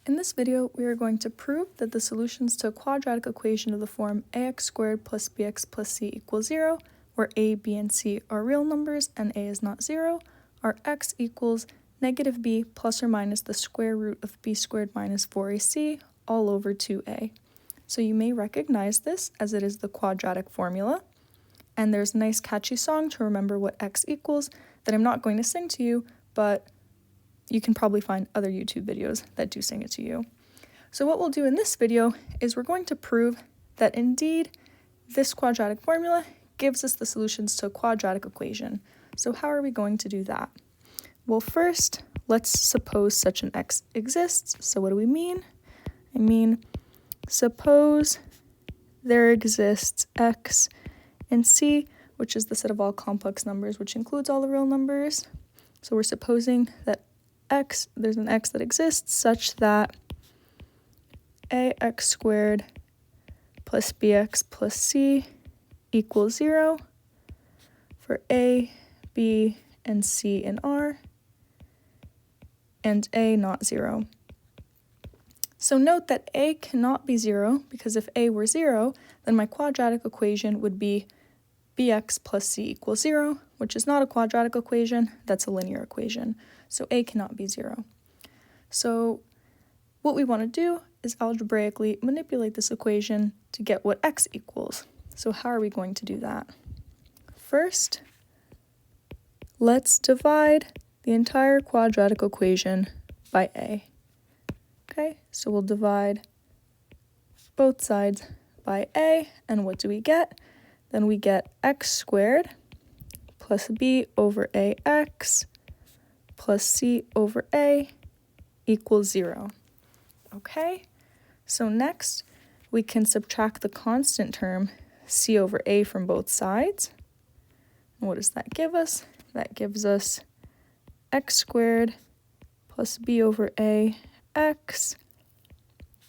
In this video, we are going to prove that the solutions to a quadratic equation of the form ax squared plus bx plus c equals 0, where a, b, and c are real numbers and a is not 0, are x equals negative b plus or minus the square root of b squared minus 4ac all over 2a. So you may recognize this as it is the quadratic formula, and there's a nice catchy song to remember what x equals that I'm not going to sing to you, but you can probably find other YouTube videos that do sing it to you. So what we'll do in this video is we're going to prove that indeed this quadratic formula gives us the solutions to a quadratic equation. So how are we going to do that? Well, first, let's suppose such an x exists. So what do we mean? I mean, suppose there exists x and c, which is the set of all complex numbers, which includes all the real numbers. So we're supposing that there's an x that exists such that ax squared plus bx plus c equals 0 for a, b, and c in R, and a not 0. So note that a cannot be 0, because if a were 0, then my quadratic equation would be bx plus c equals 0, which is not a quadratic equation, that's a linear equation. So a cannot be 0. So what we want to do is algebraically manipulate this equation to get what x equals. So how are we going to do that? First, let's divide the entire quadratic equation by a. Okay, so we'll divide both sides by a, and what do we get? Then we get x squared plus b over ax plus c over a equals 0. Okay, so next we can subtract the constant term c over a from both sides. And what does that give us? That gives us x squared plus b over ax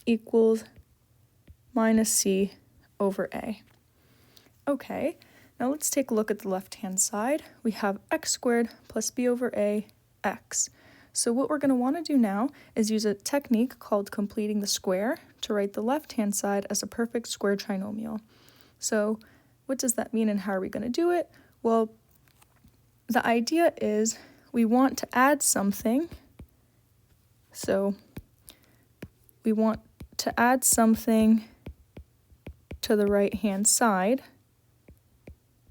equals minus c over a. Okay, now let's take a look at the left-hand side. We have x squared plus b over ax. So what we're going to want to do now is use a technique called completing the square to write the left-hand side as a perfect square trinomial. So what does that mean and how are we going to do it? Well, the idea is we want to add something. So we want to add something to the right-hand side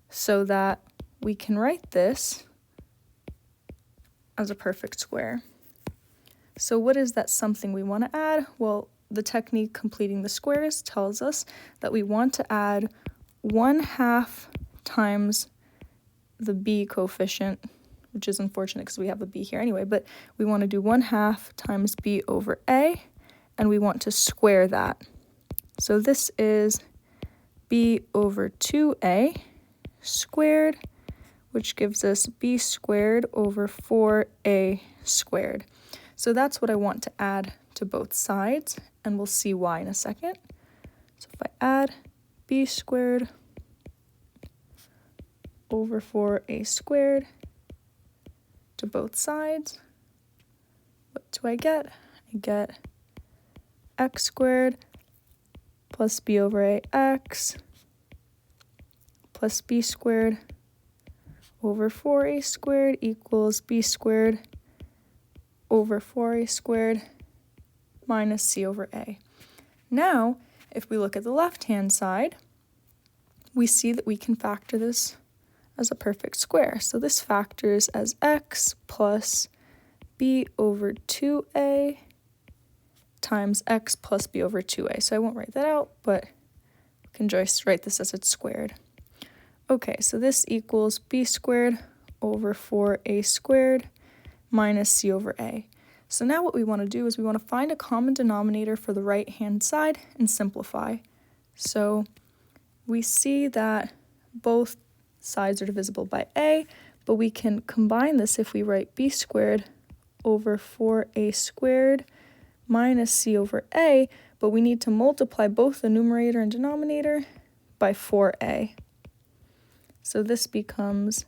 so that we can write this as a perfect square. So what is that something we want to add? Well, the technique completing the squares tells us that we want to add 1/2 times the b coefficient, which is unfortunate because we have a b here anyway, but we want to do 1/2 times b over a, and we want to square that. So this is b over 2a squared, which gives us b squared over 4a squared. So that's what I want to add to both sides, and we'll see why in a second. So if I add b squared over 4a squared to both sides, what do I get? I get x squared plus b over ax plus b squared over 4a squared equals b squared over 4a squared minus c over a. Now, if we look at the left-hand side, we see that we can factor this as a perfect square. So this factors as x plus b over 2a times x plus b over 2a. So I won't write that out, but we can just write this as it's squared. Okay, so this equals b squared over 4a squared minus c over a. So now what we want to do is we want to find a common denominator for the right-hand side and simplify. So we see that both sides are divisible by a, but we can combine this if we write b squared over 4a squared minus c over a, but we need to multiply both the numerator and denominator by 4a. So this becomes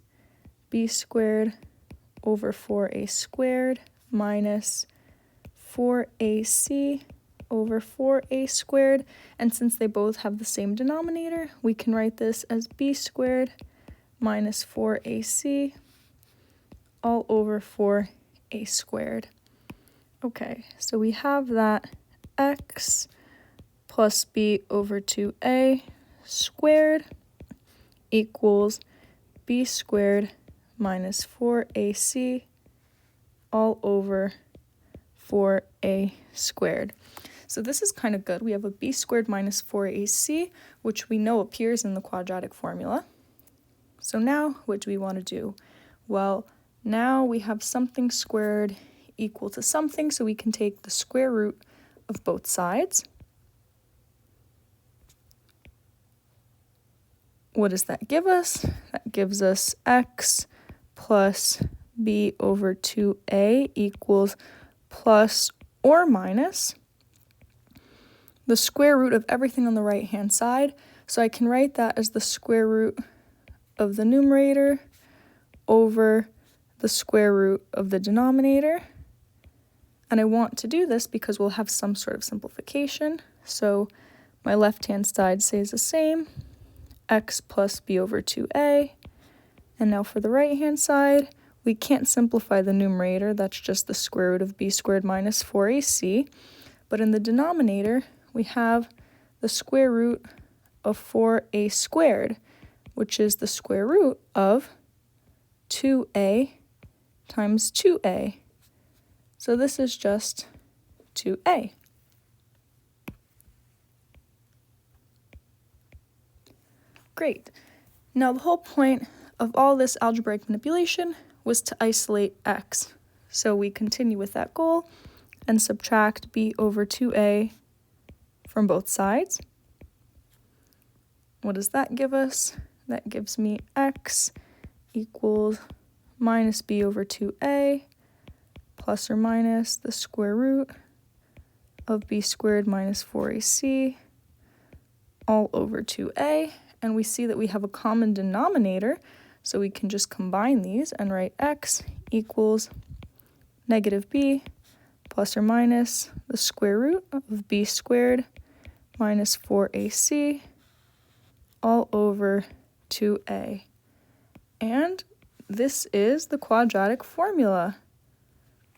b squared over 4a squared minus 4ac over 4a squared, and since they both have the same denominator, we can write this as b squared minus 4ac all over 4a squared. Okay, so we have that x plus b over 2a squared equals b squared minus 4ac all over 4a squared. So this is kind of good. We have a b squared minus 4ac, which we know appears in the quadratic formula. So now what do we want to do? Well, now we have something squared equal to something, so we can take the square root of both sides. What does that give us? That gives us x plus b over 2a equals plus or minus the square root of everything on the right-hand side. So I can write that as the square root of the numerator over the square root of the denominator. And I want to do this because we'll have some sort of simplification. So my left-hand side stays the same, x plus b over 2a. And now for the right-hand side, we can't simplify the numerator, that's just the square root of b squared minus 4ac. But in the denominator, we have the square root of 4a squared, which is the square root of 2a times 2a. So this is just 2a. Great. Now the whole point of all this algebraic manipulation was to isolate x. So we continue with that goal and subtract b over 2a from both sides. What does that give us? That gives me x equals minus b over 2a plus or minus the square root of b squared minus 4ac all over 2a. And we see that we have a common denominator, so we can just combine these and write x equals negative b plus or minus the square root of b squared minus 4ac all over 2a. And this is the quadratic formula.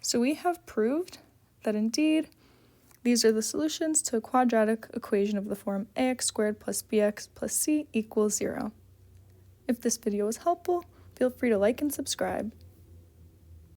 So we have proved that indeed these are the solutions to a quadratic equation of the form ax squared plus bx plus c equals 0. If this video was helpful, feel free to like and subscribe.